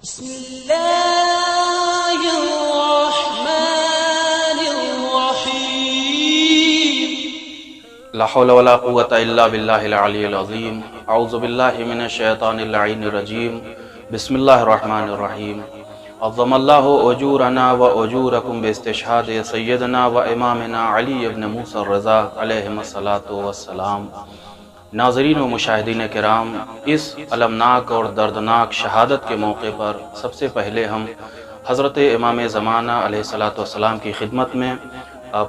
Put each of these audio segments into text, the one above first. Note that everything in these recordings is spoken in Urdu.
بسم الله الرحمن الرحيم لا حول ولا قوة إلا بالله العلي العظيم أعوذ بالله من الشيطان اللعين الرجيم بسم الله الرحمن الرحيم عظم الله أجورنا وأجوركم باستشهاد سيدنا وإمامنا علي بن موسى الرضا علیہم الصلاۃ والسلام۔ ناظرین و مشاہدین کرام، اس المناک اور دردناک شہادت کے موقع پر سب سے پہلے ہم حضرت امام زمانہ علیہ الصلاۃ والسلام کی خدمت میں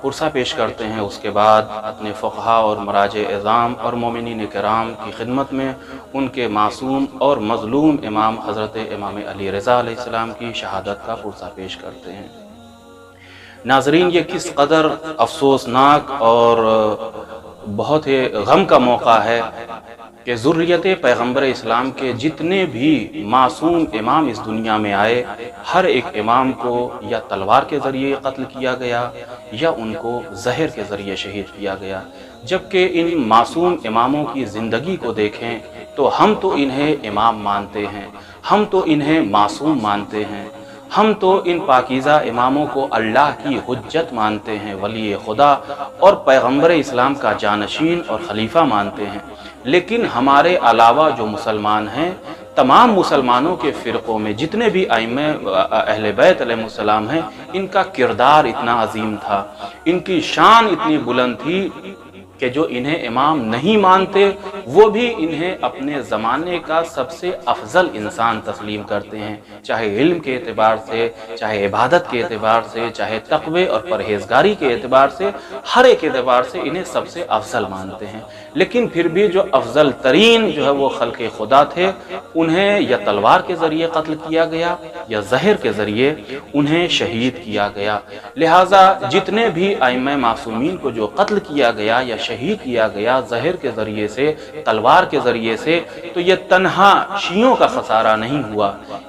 پرسہ پیش کرتے ہیں۔ اس کے بعد اپنے فقہا اور مراجع اعظام اور مومنین کرام کی خدمت میں ان کے معصوم اور مظلوم امام حضرت امام علی رضا علیہ السلام کی شہادت کا پرسہ پیش کرتے ہیں۔ ناظرین، یہ کس قدر افسوسناک اور بہت ہی غم کا موقع ہے کہ ذریت پیغمبر اسلام کے جتنے بھی معصوم امام اس دنیا میں آئے، ہر ایک امام کو یا تلوار کے ذریعے قتل کیا گیا یا ان کو زہر کے ذریعے شہید کیا گیا۔ جبکہ ان معصوم اماموں کی زندگی کو دیکھیں تو ہم تو انہیں امام مانتے ہیں، ہم تو انہیں معصوم مانتے ہیں، ہم تو ان پاکیزہ اماموں کو اللہ کی حجت مانتے ہیں، ولی خدا اور پیغمبر اسلام کا جانشین اور خلیفہ مانتے ہیں۔ لیکن ہمارے علاوہ جو مسلمان ہیں، تمام مسلمانوں کے فرقوں میں جتنے بھی ائمہ اہل بیت علیہ السلام ہیں، ان کا کردار اتنا عظیم تھا، ان کی شان اتنی بلند تھی کہ جو انہیں امام نہیں مانتے وہ بھی انہیں اپنے زمانے کا سب سے افضل انسان تسلیم کرتے ہیں، چاہے علم کے اعتبار سے، چاہے عبادت کے اعتبار سے، چاہے تقوی اور پرہیزگاری کے اعتبار سے، ہر ایک اعتبار سے انہیں سب سے افضل مانتے ہیں۔ لیکن پھر بھی جو افضل ترین جو ہے وہ خلق خدا تھے، انہیں یا تلوار کے ذریعے قتل کیا گیا یا زہر کے ذریعے انہیں شہید کیا گیا۔ لہٰذا جتنے بھی ائمہ معصومین کو جو قتل کیا گیا یا شہید کیا گیا زہر کے ذریعے سے، تلوار کے ذریعے سے، تو یہ تنہا شیعوں کا خسارہ نہیں ہوا،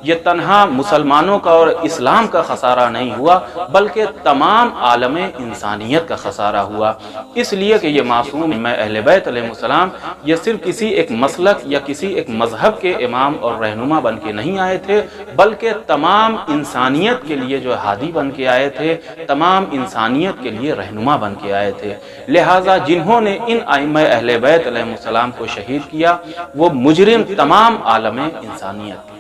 یہ تنہا مسلمانوں کا اور اسلام کا خسارہ نہیں ہوا، بلکہ تمام عالم انسانیت کا خسارہ ہوا۔ اس لیے کہ یہ معصوم اہل بیت علیہ السلام یہ صرف کسی ایک مسلک یا کسی ایک مذہب کے امام اور رہنما بن کے نہیں آئے تھے، بلکہ تمام انسانیت کے لیے جو ہادی بن کے آئے تھے، تمام انسانیت کے لیے رہنما بن کے آئے تھے۔ لہٰذا جنہوں نے ان ائمہ اہل بیت علیہ السلام کو شہید کیا وہ مجرم تمام عالم انسانیت ہیں۔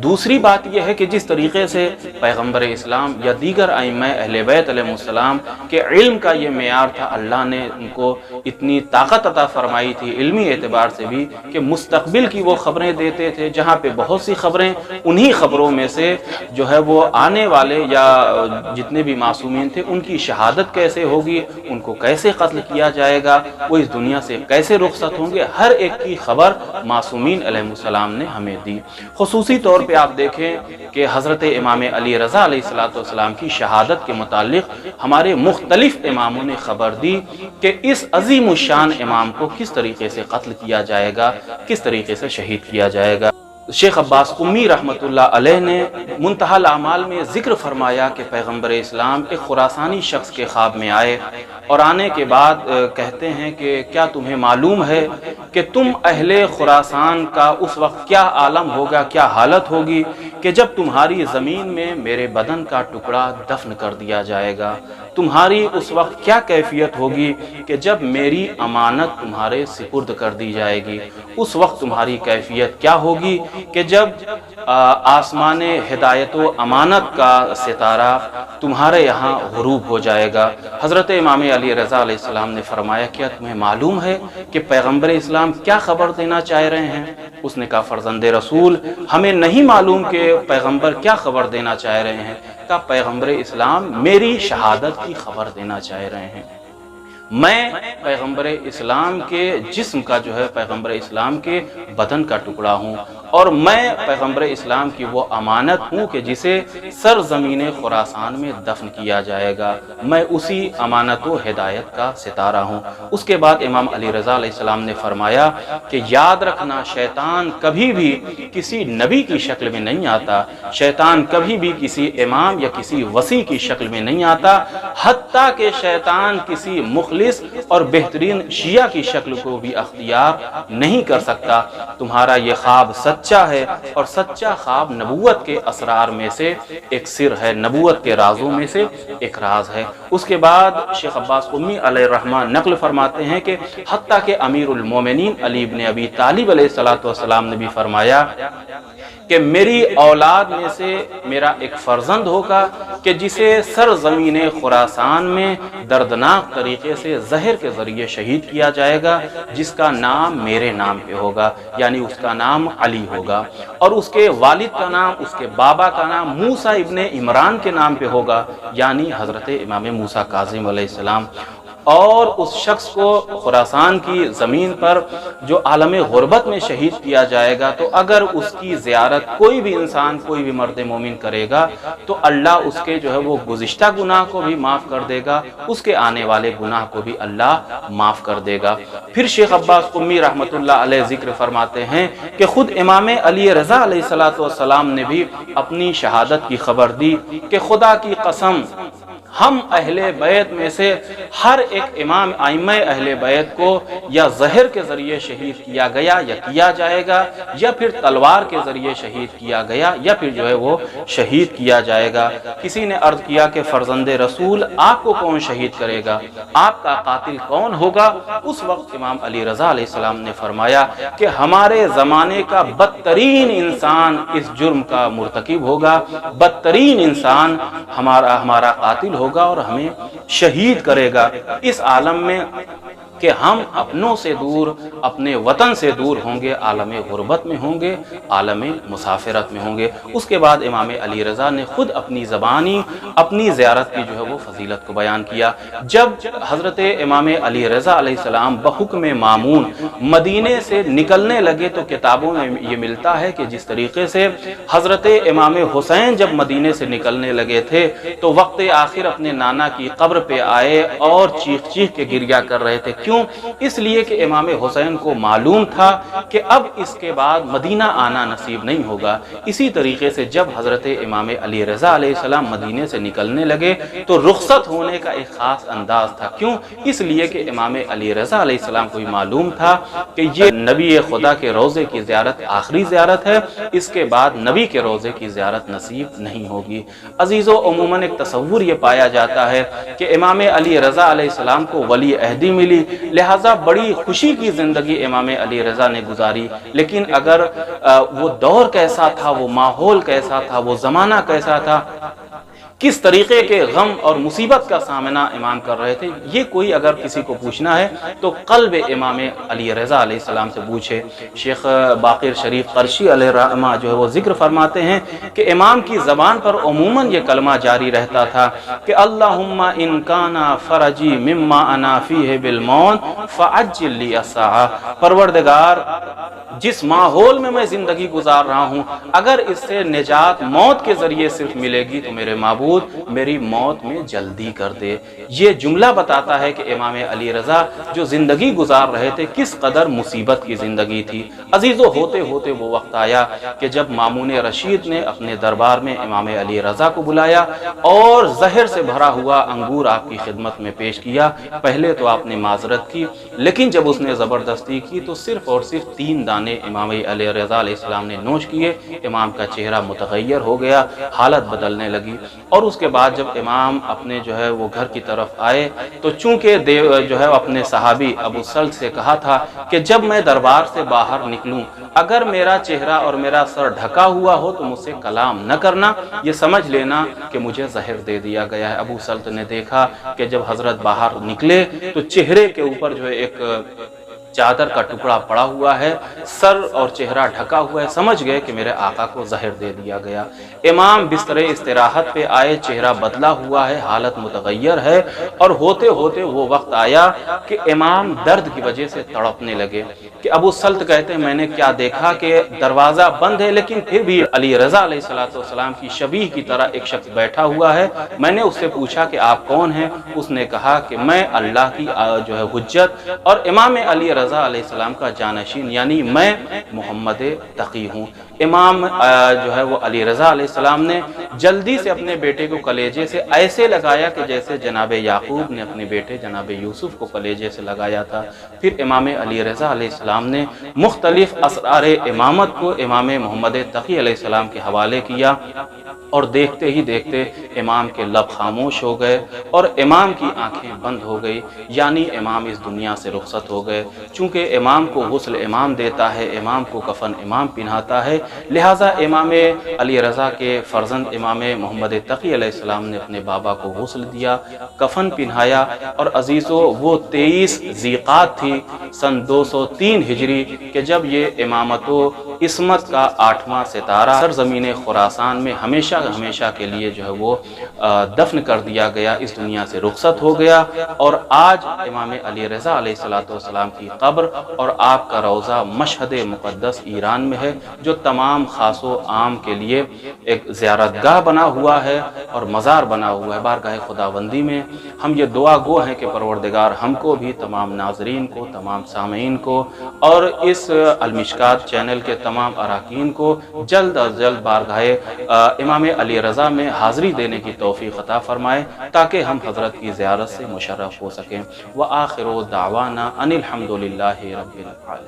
دوسری بات یہ ہے کہ جس طریقے سے پیغمبر اسلام یا دیگر ائمہ اہل بیت علیہ السلام کے علم کا یہ معیار تھا، اللہ نے ان کو اتنی طاقت عطا فرمائی تھی علمی اعتبار سے بھی کہ مستقبل کی وہ خبریں دیتے تھے، جہاں پہ بہت سی خبریں انہی خبروں میں سے جو ہے وہ آنے والے یا جتنے بھی معصومین تھے ان کی شہادت کیسے ہوگی، ان کو کیسے قتل کیا جائے گا، وہ اس دنیا سے کیسے رخصت ہوں گے، ہر ایک کی خبر معصومین علیہ السلام نے ہمیں دی۔ خصوصی طور پہ آپ دیکھیں کہ حضرت امام علی رضا علیہ السلام کی شہادت کے متعلق ہمارے مختلف اماموں نے خبر دی کہ اس عظیم الشان امام کو کس طریقے سے قتل کیا جائے گا، کس طریقے سے شہید کیا جائے گا۔ شیخ عباس قمی رحمۃ اللہ علیہ نے منتہی الاعمال میں ذکر فرمایا کہ پیغمبر اسلام ایک خراسانی شخص کے خواب میں آئے اور آنے کے بعد کہتے ہیں کہ کیا تمہیں معلوم ہے کہ تم اہل خراسان کا اس وقت کیا عالم ہوگا، کیا حالت ہوگی کہ جب تمہاری زمین میں میرے بدن کا ٹکڑا دفن کر دیا جائے گا، تمہاری اس وقت کیا کیفیت ہوگی کہ جب میری امانت تمہارے سپرد کر دی جائے گی، اس وقت تمہاری کیفیت کیا ہوگی کہ جب آسمان ہدایت و امانت کا ستارہ تمہارے یہاں غروب ہو جائے گا۔ حضرت امام علی رضا علیہ السلام نے فرمایا کیا تمہیں معلوم ہے کہ پیغمبر اسلام کیا خبر دینا چاہ رہے ہیں؟ اس نے کہا فرزند رسول ہمیں نہیں معلوم کہ پیغمبر کیا خبر دینا چاہ رہے ہیں۔ کہا پیغمبر اسلام میری شہادت کی خبر دینا چاہ رہے ہیں، میں پیغمبر اسلام کے جسم کا جو ہے پیغمبر اسلام کے بدن کا ٹکڑا ہوں، اور میں پیغمبر اسلام کی وہ امانت ہوں کہ جسے سرزمین خراسان میں دفن کیا جائے گا، میں اسی امانت و ہدایت کا ستارہ ہوں۔ اس کے بعد امام علی رضا علیہ السلام نے فرمایا کہ یاد رکھنا شیطان کبھی بھی کسی نبی کی شکل میں نہیں آتا، شیطان کبھی بھی کسی امام یا کسی وصی کی شکل میں نہیں آتا، حتیٰ کہ شیطان کسی مخلص مخلص اور بہترین شیعہ کی شکل کو بھی اختیار نہیں کر سکتا۔ تمہارا یہ خواب سچا ہے، اور سچا خواب نبوت کے اسرار میں سے ایک سر ہے، نبوت کے رازوں میں سے ایک راز ہے۔ اس کے بعد شیخ عباس قمی علیہ الرحمن نقل فرماتے ہیں کہ حتیٰ کہ امیر المومنین علی بن ابی طالب علیہ السلام نے بھی فرمایا کہ میری اولاد میں سے میرا ایک فرزند ہوگا کہ جسے سرزمین خراسان میں دردناک طریقے سے زہر کے ذریعے شہید کیا جائے گا، جس کا نام میرے نام پہ ہوگا، یعنی اس کا نام علی ہوگا، اور اس کے والد کا نام، اس کے بابا کا نام موسیٰ ابن عمران کے نام پہ ہوگا، یعنی حضرت امام موسیٰ کاظم علیہ السلام۔ اور اس شخص کو خراسان کی زمین پر جو عالم غربت میں شہید کیا جائے گا، تو اگر اس کی زیارت کوئی بھی انسان، کوئی بھی مرد مومن کرے گا تو اللہ اس کے جو ہے وہ گزشتہ گناہ کو بھی معاف کر دے گا، اس کے آنے والے گناہ کو بھی اللہ معاف کر دے گا۔ پھر شیخ عباس قمی رحمۃ اللہ علیہ ذکر فرماتے ہیں کہ خود امام علی رضا علیہ السلام نے بھی اپنی شہادت کی خبر دی کہ خدا کی قسم، ہم اہل بیت میں سے ہر ایک امام ائمہ اہل بیت کو یا زہر کے ذریعے شہید کیا گیا یا کیا جائے گا، یا پھر تلوار کے ذریعے شہید کیا گیا، یا پھر جو ہے وہ شہید کیا جائے گا۔ کسی نے عرض کیا کہ فرزند رسول، آپ کو کون شہید کرے گا؟ آپ کا قاتل کون ہوگا؟ اس وقت امام علی رضا علیہ السلام نے فرمایا کہ ہمارے زمانے کا بدترین انسان اس جرم کا مرتکب ہوگا، بدترین انسان ہمارا قاتل ہوگا اور ہمیں شہید کرے گا اس عالم میں کہ ہم اپنوں سے دور، اپنے وطن سے دور ہوں گے، عالم غربت میں ہوں گے، عالم مسافرت میں ہوں گے۔ اس کے بعد امام علی رضا نے خود اپنی زبانی اپنی زیارت کی جو ہے وہ فضیلت کو بیان کیا۔ جب حضرت امام علی رضا علیہ السلام بحکم مامون مدینے سے نکلنے لگے تو کتابوں میں یہ ملتا ہے کہ جس طریقے سے حضرت امام حسین جب مدینے سے نکلنے لگے تھے تو وقت آخر اپنے نانا کی قبر پہ آئے اور چیخ چیخ کے گریہ کر رہے تھے۔ کیوں؟ اس لیے کہ امام حسین کو معلوم تھا کہ اب اس کے بعد مدینہ آنا نصیب نہیں ہوگا۔ اسی طریقے سے جب حضرت امام علی رضا علیہ السلام مدینے سے نکلنے لگے تو رخصت ہونے کا ایک خاص انداز تھا۔ کیوں؟ اس لیے کہ امام علی رضا علیہ السلام کو معلوم تھا کہ یہ نبی خدا کے روضے کی زیارت آخری زیارت ہے، اس کے بعد نبی کے روضے کی زیارت نصیب نہیں ہوگی۔ عزیزو، عموماً ایک تصور یہ پایا جاتا ہے کہ امام علی رضا علیہ السلام کو ولی عہدی ملی، لہٰذا بڑی خوشی کی زندگی امام علی رضا نے گزاری۔ لیکن اگر وہ دور کیسا تھا، وہ ماحول کیسا تھا، وہ زمانہ کیسا تھا، کس طریقے کے غم اور مصیبت کا سامنا امام کر رہے تھے، یہ کوئی اگر کسی کو پوچھنا ہے تو قلب امام علی رضا علیہ السلام سے پوچھے۔ شیخ باقر شریف قرشی علیہ الرحمہ جو ہے وہ ذکر فرماتے ہیں کہ امام کی زبان پر عموماً یہ کلمہ جاری رہتا تھا کہ اللہم ان کانا فرجی مما انا فیہ بالمون فعجل لی الساعہ، پروردگار جس ماحول میں میں زندگی گزار رہا ہوں، اگر اس سے نجات موت کے ذریعے صرف ملے گی تو میرے معبود میری موت میں جلدی کر دے۔ یہ جملہ بتاتا ہے کہ امام علی رضا جو زندگی گزار رہے تھے کس قدر مصیبت کی زندگی تھی۔ عزیزو، ہوتے ہوتے وہ وقت آیا کہ جب مامون رشید نے اپنے دربار میں امام علی رضا کو بلایا اور زہر سے بھرا ہوا انگور آپ کی خدمت میں پیش کیا۔ پہلے تو آپ نے معذرت کی، لیکن جب اس نے زبردستی کی تو صرف اور صرف 3 دانے امام علی رضا علیہ السلام نے نوش کیے۔ امام کا چہرہ متغیر ہو گیا، حالت بدلنے لگی، اور اس کے بعد جب امام اپنے جو ہے وہ گھر کی طرف آئے تو چونکہ جو ہے اپنے صحابی ابو سلط سے کہا تھا کہ جب میں دربار سے باہر نکلوں اگر میرا چہرہ اور میرا سر ڈھکا ہوا ہو تو مجھ سے کلام نہ کرنا، یہ سمجھ لینا کہ مجھے زہر دے دیا گیا ہے۔ ابو سلط نے دیکھا کہ جب حضرت باہر نکلے تو چہرے کے اوپر جو ہے ایک چادر کا ٹکڑا پڑا ہوا ہے، سر اور چہرہ ڈھکا ہوا ہے، سمجھ گئے کہ میرے آقا کو زہر دے دیا گیا۔ امام بستر استراحت پہ آئے، چہرہ بدلا ہوا ہے، حالت متغیر ہے، اور ہوتے ہوتے وہ وقت آیا کہ امام درد کی وجہ سے تڑپنے لگے کہ ابو سلط کہتے ہیں میں نے کیا دیکھا کہ دروازہ بند ہے لیکن پھر بھی علی رضا علیہ السلام کی شبیہ کی طرح ایک شخص بیٹھا ہوا ہے۔ میں نے اس سے پوچھا کہ آپ کون ہیں؟ اس نے کہا کہ میں اللہ کی جو ہے حجت اور امام علی رضا علیہ السلام کا جانشین، یعنی میں محمد تقی ہوں۔ امام جو ہے وہ علی رضا علیہ السلام نے جلدی سے اپنے بیٹے کو کلیجے سے ایسے لگایا کہ جیسے جناب یعقوب نے اپنے بیٹے جناب یوسف کو کلیجے سے لگایا تھا۔ پھر امام علی رضا علیہ السلام نے مختلف اسرار امامت کو امام محمد تقی علیہ السلام کے حوالے کیا، اور دیکھتے ہی دیکھتے امام کے لب خاموش ہو گئے اور امام کی آنکھیں بند ہو گئی، یعنی امام اس دنیا سے رخصت ہو گئے۔ چونکہ امام کو غسل امام دیتا ہے، امام کو کفن امام پہناتا ہے، لہٰذا امام علی رضا کے فرزند امام محمد تقی علیہ السلام نے اپنے بابا کو غسل دیا، کفن پہنایا، اور عزیزو وہ 23 ذیقات تھی سن 203 ہجری کہ جب یہ امامت و عصمت کا 8واں ستارہ سرزمین خراسان میں ہمیشہ کے لیے جو ہے وہ دفن کر دیا گیا، اس دنیا سے رخصت ہو گیا۔ اور آج امام علی رضا علیہ السلام کی قبر اور آپ کا روضہ مشہد مقدس ایران میں ہے، جو تمام خاص و عام کے لیے ایک زیارت گاہ بنا ہوا ہے اور مزار بنا ہوا ہے بارگاہ خداوندی میں۔ ہم یہ دعا گو ہیں کہ پروردگار ہم کو بھی، تمام ناظرین کو، تمام سامعین کو، اور اس المشکات چینل کے تمام اراکین کو جلد از جلد بارگاہ امام علی رضا میں حاضری دینے کی توفیق عطا فرمائے، تاکہ ہم حضرت کی زیارت سے مشرف ہو سکیں۔ وآخر دعوانا ان الحمد للہ رب العالمین۔